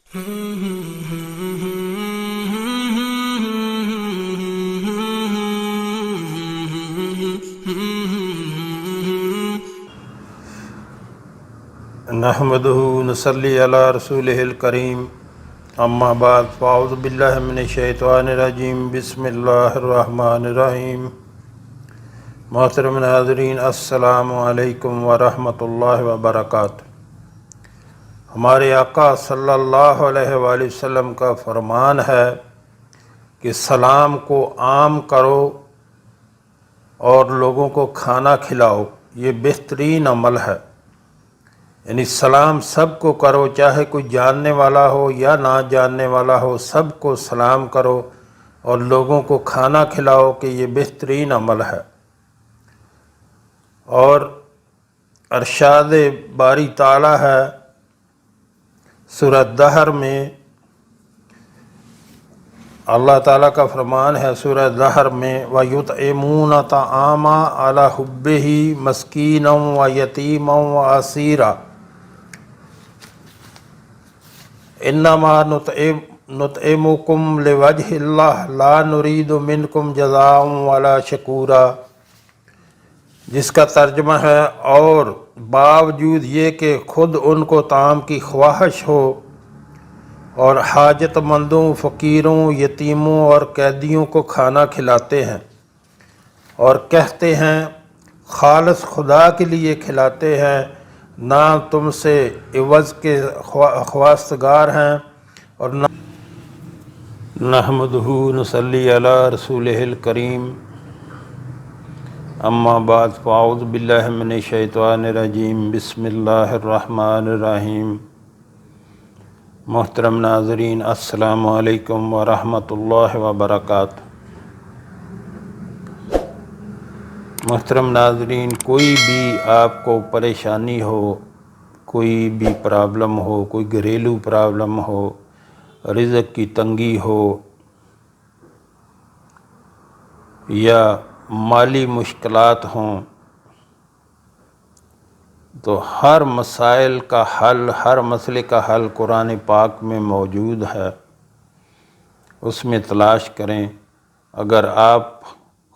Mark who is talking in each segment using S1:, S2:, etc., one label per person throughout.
S1: نحمده نصلی علی رسولہ الکریم اما بعد فاعوذ باللہ من الشیطان الرجیم بسم اللہ الرحمن الرحیم۔ محترم ناظرین، السلام علیکم ورحمۃ اللہ وبرکاتہ۔ ہمارے آقا صلی اللہ علیہ وآلہ وسلم کا فرمان ہے کہ سلام کو عام کرو اور لوگوں کو کھانا کھلاؤ، یہ بہترین عمل ہے۔ یعنی سلام سب کو کرو، چاہے کوئی جاننے والا ہو یا نہ جاننے والا ہو، سب کو سلام کرو اور لوگوں کو کھانا کھلاؤ، کہ یہ بہترین عمل ہے۔ اور ارشاد باری تعالی ہے سورہ دہر میں، اللہ تعالیٰ کا فرمان ہے سورہ دہر میں، وَيُطْعِمُونَ الطَّعَامَ عَلَىٰ حُبِّهِ مِسْكِينًا وَيَتِيمًا وَأَسِيرًا انما نطعمکم لوجہ اللہ لا نرید منکم جزاء ولا شکورا، جس کا ترجمہ ہے، اور باوجود یہ کہ خود ان کو طعام کی خواہش ہو اور حاجت مندوں، فقیروں، یتیموں اور قیدیوں کو کھانا کھلاتے ہیں، اور کہتے ہیں خالص خدا کے لیے کھلاتے ہیں، نہ تم سے عوض کے خواستگار ہیں، اور نہ نحمدہ نصلی علی رسولہ الکریم اما بعد فاعوذ باللہ من الشیطان الرجیم بسم اللہ الرحمن الرحیم۔ محترم ناظرین، السلام علیکم ورحمۃ اللہ وبرکاتہ۔ محترم ناظرین، کوئی بھی آپ کو پریشانی ہو، کوئی بھی پرابلم ہو، کوئی گھریلو پرابلم ہو، رزق کی تنگی ہو یا مالی مشکلات ہوں، تو ہر مسائل کا حل، ہر مسئلے کا حل قرآن پاک میں موجود ہے، اس میں تلاش کریں۔ اگر آپ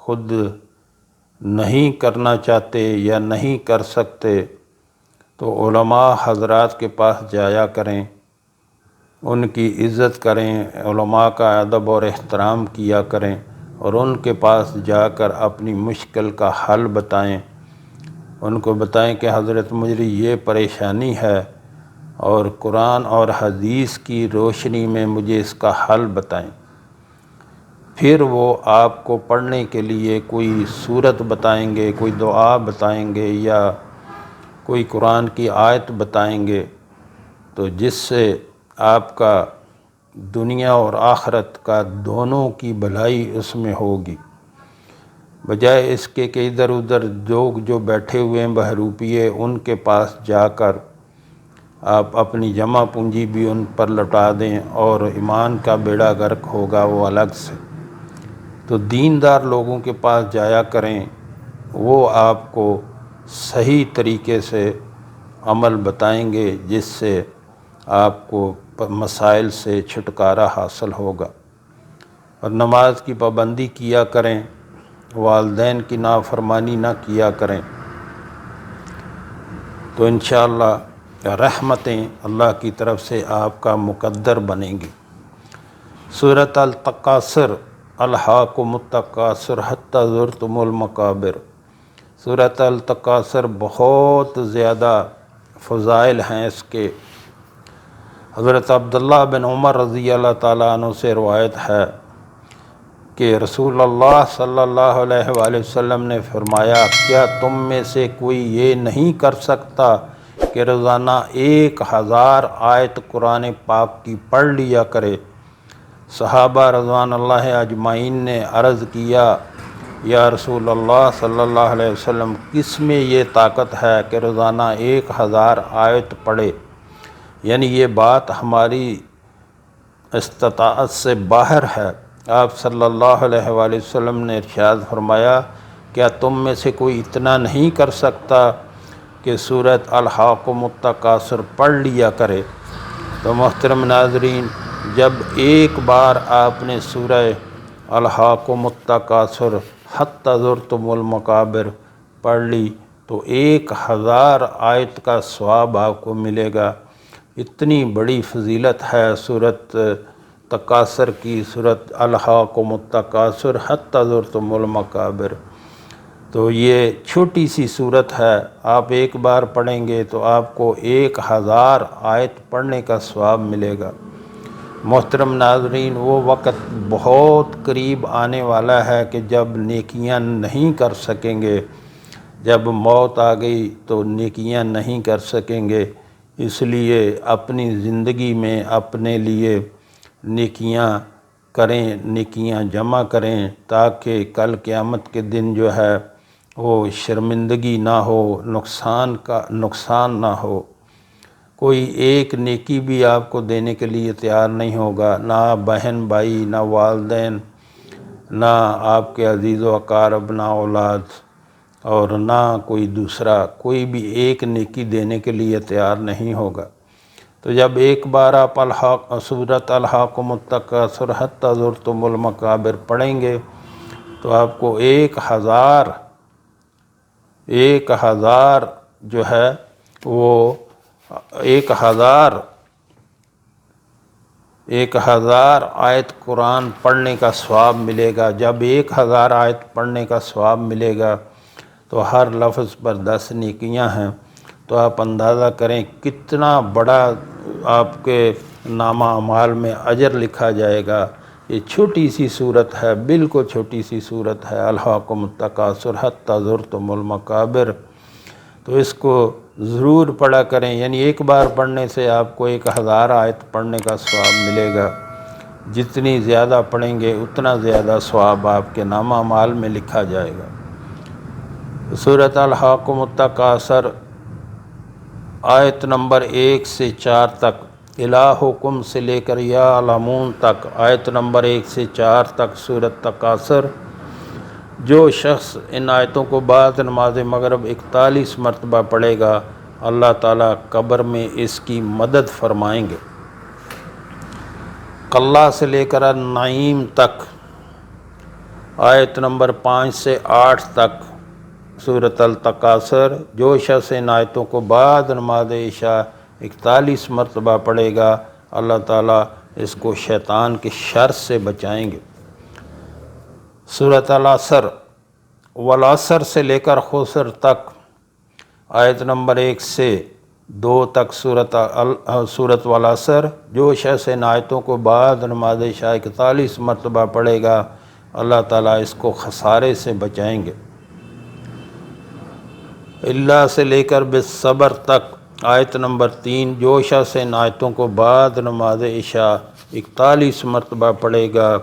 S1: خود نہیں کرنا چاہتے یا نہیں کر سکتے تو علماء حضرات کے پاس جایا کریں، ان کی عزت کریں، علماء کا ادب اور احترام کیا کریں، اور ان کے پاس جا کر اپنی مشکل کا حل بتائیں۔ ان کو بتائیں کہ حضرت مجھے یہ پریشانی ہے، اور قرآن اور حدیث کی روشنی میں مجھے اس کا حل بتائیں۔ پھر وہ آپ کو پڑھنے کے لیے کوئی سورت بتائیں گے، کوئی دعا بتائیں گے، یا کوئی قرآن کی آیت بتائیں گے، تو جس سے آپ کا دنیا اور آخرت کا دونوں کی بھلائی اس میں ہوگی، بجائے اس کے کہ ادھر ادھر لوگ جو بیٹھے ہوئے ہیں بہروپیے، ان کے پاس جا کر آپ اپنی جمع پونجی بھی ان پر لوٹا دیں، اور ایمان کا بیڑا غرق ہوگا وہ الگ سے۔ تو دیندار لوگوں کے پاس جایا کریں، وہ آپ کو صحیح طریقے سے عمل بتائیں گے، جس سے آپ کو مسائل سے چھٹکارا حاصل ہوگا۔ اور نماز کی پابندی کیا کریں، والدین کی نافرمانی نہ کیا کریں، تو انشاءاللہ رحمتیں اللہ کی طرف سے آپ کا مقدر بنیں گی۔ سورۃ التکاثر، الہاکم التکاثر حتی زرتم المقابر۔ سورۃ التکاثر بہت زیادہ فضائل ہیں اس کے۔ حضرت عبداللہ بن عمر رضی اللہ تعالیٰ عنہ سے روایت ہے کہ رسول اللہ صلی اللہ علیہ وآلہ وسلم نے فرمایا، کیا تم میں سے کوئی یہ نہیں کر سکتا کہ روزانہ 1000 آیت قرآن پاک کی پڑھ لیا کرے؟ صحابہ رضوان اللہ اجمعین نے عرض کیا، یا رسول اللہ صلی اللہ علیہ وسلم، کس میں یہ طاقت ہے کہ روزانہ 1000 آیت پڑھے؟ یعنی یہ بات ہماری استطاعت سے باہر ہے۔ آپ صلی اللہ علیہ وآلہ وسلم نے ارشاد فرمایا، کیا تم میں سے کوئی اتنا نہیں کر سکتا کہ سورۃ الہاکم التکاثر پڑھ لیا کرے؟ تو محترم ناظرین، جب ایک بار آپ نے سورہ الہاکم التکاثر حتی زرتم المقابر پڑھ لی تو 1000 آیت کا ثواب آپ کو ملے گا۔ اتنی بڑی فضیلت ہے سورۃ تکاثر کی، سورۃ الہاکم التکاثر حتی زرتم المقابر۔ تو یہ چھوٹی سی صورت ہے، آپ ایک بار پڑھیں گے تو آپ کو 1000 آیت پڑھنے کا ثواب ملے گا۔ محترم ناظرین، وہ وقت بہت قریب آنے والا ہے کہ جب نیکیاں نہیں کر سکیں گے، جب موت آ گئی تو نیکیاں نہیں کر سکیں گے۔ اس لیے اپنی زندگی میں اپنے لیے نیکیاں کریں، نیکیاں جمع کریں، تاکہ کل قیامت کے دن جو ہے وہ شرمندگی نہ ہو، نقصان نہ ہو۔ کوئی ایک نیکی بھی آپ کو دینے کے لیے تیار نہیں ہوگا، نہ بہن بھائی، نہ والدین، نہ آپ کے عزیز و اقارب، نہ اولاد، اور نہ کوئی دوسرا، کوئی بھی ایک نیکی دینے کے لیے تیار نہیں ہوگا۔ تو جب ایک بار آپ سورۃ الہاکم التکاثر حتی زرتم المقابر پڑھیں گے تو آپ کو 1000 جو ہے وہ 1000 آیت قرآن پڑھنے کا ثواب ملے گا۔ جب 1000 آیت پڑھنے کا ثواب ملے گا تو ہر لفظ پر 10 نیکیاں ہیں، تو آپ اندازہ کریں کتنا بڑا آپ کے نامہ اعمال میں اجر لکھا جائے گا۔ یہ چھوٹی سی صورت ہے، بالکل چھوٹی سی صورت ہے، الہاکم التکاثر حتی زرتم المقابر۔ تو اس کو ضرور پڑھا کریں، یعنی ایک بار پڑھنے سے آپ کو 1000 آیت پڑھنے کا ثواب ملے گا۔ جتنی زیادہ پڑھیں گے اتنا زیادہ ثواب آپ کے نامہ اعمال میں لکھا جائے گا۔ سورۃ الہاکم التکاثر آیت نمبر 1 سے 4 تک، الہکم سے لے کر یا علمون تک، آیت نمبر 1 سے 4 تک سورۃ تکاثر۔ جو شخص ان آیتوں کو بعد نماز مغرب 41 مرتبہ پڑھے گا، اللہ تعالیٰ قبر میں اس کی مدد فرمائیں گے۔ کلا سے لے کر النعیم تک، آیت نمبر 5 سے 8 تک سورۃ التکاثر۔ جو شخص ان آیتوں کو بعد نماز عشاء 41 مرتبہ پڑھے گا، اللہ تعالیٰ اس کو شیطان کے شر سے بچائیں گے۔ سورۃ العصر، والعصر سے لے کر خسر تک، آیت نمبر 1 سے 2 تک سورۃ والعصر۔ جو شخص ان آیتوں کو بعد نماز عشاء 41 مرتبہ پڑھے گا، اللہ تعالیٰ اس کو خسارے سے بچائیں گے۔ اللہ سے لے کر بالصبر تک، آیت نمبر 3۔ جو شخص ان آیتوں کو بعد نماز عشاء 41 مرتبہ پڑھے گا،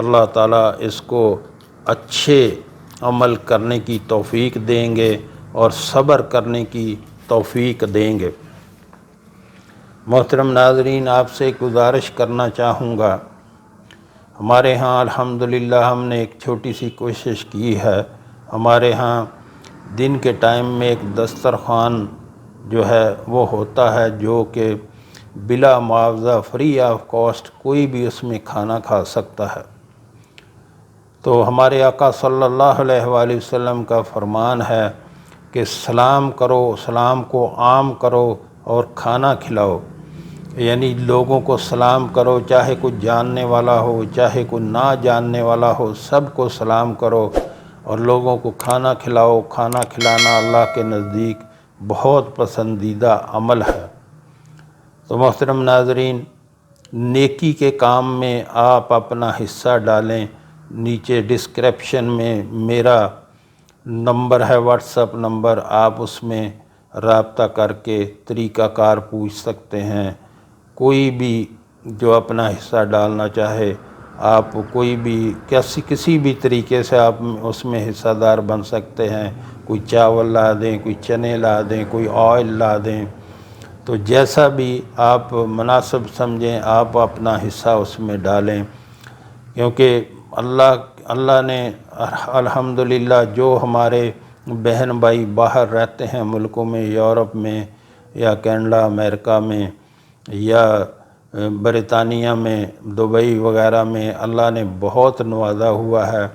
S1: اللہ تعالیٰ اس کو اچھے عمل کرنے کی توفیق دیں گے اور صبر کرنے کی توفیق دیں گے۔ محترم ناظرین، آپ سے گزارش کرنا چاہوں گا، ہمارے ہاں الحمدللہ ہم نے ایک چھوٹی سی کوشش کی ہے۔ ہمارے ہاں دن کے ٹائم میں ایک دسترخوان جو ہے وہ ہوتا ہے، جو کہ بلا معاوضہ، فری آف کاسٹ، کوئی بھی اس میں کھانا کھا سکتا ہے۔ تو ہمارے آقا صلی اللہ علیہ وآلہ وسلم کا فرمان ہے کہ سلام کرو، سلام کو عام کرو اور کھانا کھلاؤ، یعنی لوگوں کو سلام کرو، چاہے کوئی جاننے والا ہو، چاہے کوئی نہ جاننے والا ہو، سب کو سلام کرو اور لوگوں کو کھانا کھلاؤ۔ کھانا کھلانا اللہ کے نزدیک بہت پسندیدہ عمل ہے۔ تو محترم ناظرین، نیکی کے کام میں آپ اپنا حصہ ڈالیں۔ نیچے ڈسکرپشن میں میرا نمبر ہے، واٹس ایپ نمبر، آپ اس میں رابطہ کر کے طریقہ کار پوچھ سکتے ہیں۔ کوئی بھی جو اپنا حصہ ڈالنا چاہے، آپ کوئی بھی کسی بھی طریقے سے آپ اس میں حصہ دار بن سکتے ہیں۔ کوئی چاول لا دیں، کوئی چنے لا دیں، کوئی آئل لا دیں، تو جیسا بھی آپ مناسب سمجھیں آپ اپنا حصہ اس میں ڈالیں، کیونکہ اللہ نے الحمدللہ جو ہمارے بہن بھائی باہر رہتے ہیں ملکوں میں، یورپ میں یا کینیڈا، امریکہ میں، یا برطانیہ میں، دبئی وغیرہ میں اللہ نے بہت نوازا ہوا ہے،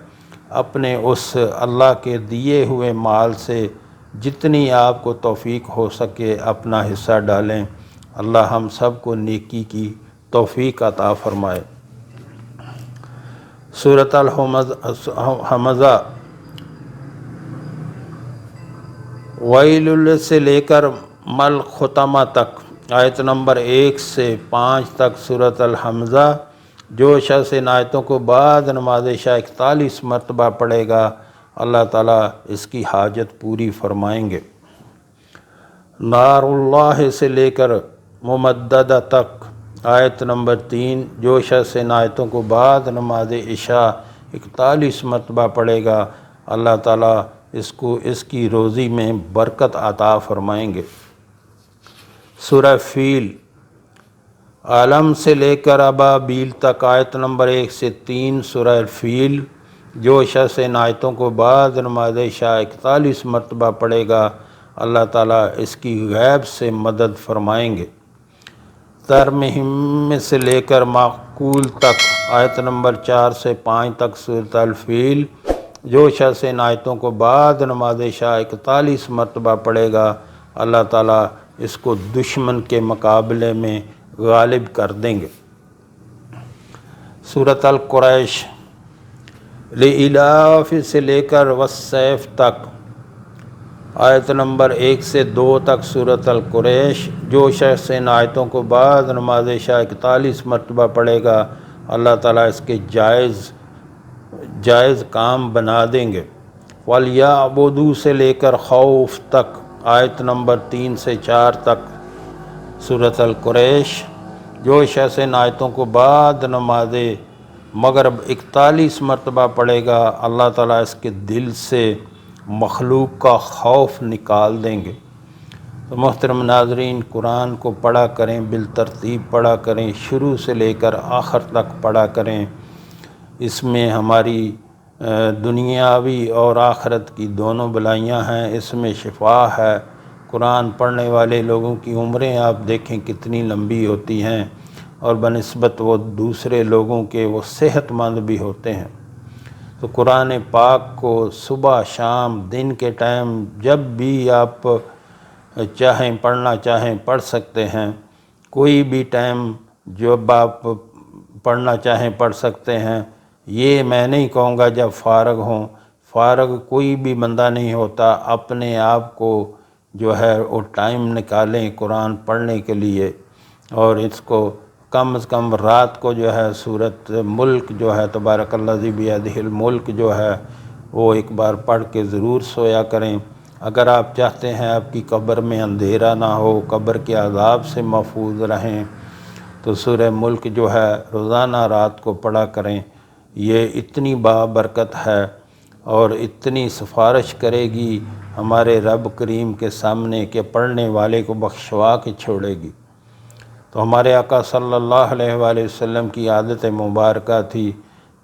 S1: اپنے اس اللہ کے دیے ہوئے مال سے جتنی آپ کو توفیق ہو سکے اپنا حصہ ڈالیں۔ اللہ ہم سب کو نیکی کی توفیق عطا فرمائے۔ سورۃ الحمزہ ویل سے لے کر مل ختمہ تک، آیت نمبر 1 سے 5 تک سورۃ الحمزہ، جو شخص ان آیتوں کو بعد نماز عشاء 41 مرتبہ پڑھے گا اللہ تعالیٰ اس کی حاجت پوری فرمائیں گے۔ نار اللہ سے لے کر ممددہ تک، آیت نمبر 3، جو شخص ان آیتوں کو بعد نماز عشاء 41 مرتبہ پڑھے گا اللہ تعالیٰ اس کی روزی میں برکت عطا فرمائیں گے۔ سورہ فیل عالم سے لے کر ابابیل تک، آیت نمبر 1 سے 3 سورہ فیل، جو شخص ان آیتوں کو بعد نماز عشاء 41 مرتبہ پڑھے گا اللہ تعالیٰ اس کی غیب سے مدد فرمائیں گے۔ ترمیم سے لے کر معقول تک، آیت نمبر 4 سے 5 تک سورۃ الفیل، جو شخص ان آیتوں کو بعد نماز عشاء 41 مرتبہ پڑھے گا اللہ تعالیٰ اس کو دشمن کے مقابلے میں غالب کر دیں گے۔ سورۃ القریش لإلاف سے لے کر والسیف تک، آیت نمبر 1 سے 2 تک سورۃ القریش، جو شخص ان آیتوں کو بعد نماز عشاء 41 مرتبہ پڑھے گا اللہ تعالیٰ اس کے جائز کام بنا دیں گے۔ وَلْيَعْبُدُوا سے لے کر خوف تک، آیت نمبر 3 سے 4 تک سورۃ القریش، جو شخص ان آیتوں کو بعد نماز مغرب 41 مرتبہ پڑھے گا اللہ تعالیٰ اس کے دل سے مخلوق کا خوف نکال دیں گے۔ تو محترم ناظرین، قرآن کو پڑھا کریں، بالترتیب پڑھا کریں، شروع سے لے کر آخر تک پڑھا کریں۔ اس میں ہماری دنیاوی اور آخرت کی دونوں بلائیاں ہیں، اس میں شفا ہے۔ قرآن پڑھنے والے لوگوں کی عمریں آپ دیکھیں کتنی لمبی ہوتی ہیں، اور بنسبت وہ دوسرے لوگوں کے وہ صحت مند بھی ہوتے ہیں۔ تو قرآن پاک کو صبح شام دن کے ٹائم جب بھی آپ چاہیں پڑھنا چاہیں پڑھ سکتے ہیں، کوئی بھی ٹائم جب آپ پڑھنا چاہیں پڑھ سکتے ہیں۔ یہ میں نہیں کہوں گا جب فارغ ہوں، فارغ کوئی بھی بندہ نہیں ہوتا، اپنے آپ کو جو ہے وہ ٹائم نکالیں قرآن پڑھنے کے لیے، اور اس کو کم از کم رات کو جو ہے سورۃ ملک جو ہے تبارک الذی بیدہ الملک جو ہے وہ ایک بار پڑھ کے ضرور سویا کریں۔ اگر آپ چاہتے ہیں آپ کی قبر میں اندھیرا نہ ہو، قبر کے عذاب سے محفوظ رہیں، تو سورہ ملک جو ہے روزانہ رات کو پڑھا کریں۔ یہ اتنی بابرکت ہے اور اتنی سفارش کرے گی ہمارے رب کریم کے سامنے کہ پڑھنے والے کو بخشوا کے چھوڑے گی۔ تو ہمارے آقا صلی اللہ علیہ وآلہ وسلم کی عادت مبارکہ تھی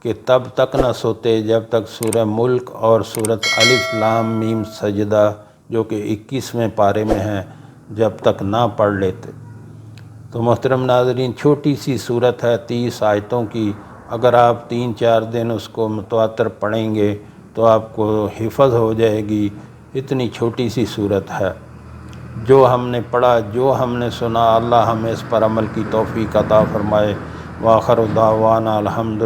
S1: کہ تب تک نہ سوتے جب تک سورہ ملک اور سورۃ الف لام میم سجدہ جو کہ 21ویں پارے میں ہیں جب تک نہ پڑھ لیتے۔ تو محترم ناظرین، چھوٹی سی صورت ہے 30 آیتوں کی، اگر آپ 3-4 دن اس کو متواتر پڑھیں گے تو آپ کو حفظ ہو جائے گی۔ اتنی چھوٹی سی صورت ہے۔ جو ہم نے پڑھا، جو ہم نے سنا، اللہ ہمیں اس پر عمل کی توفیق عطا فرمائے۔ وآخر دعوانا الحمدللہ۔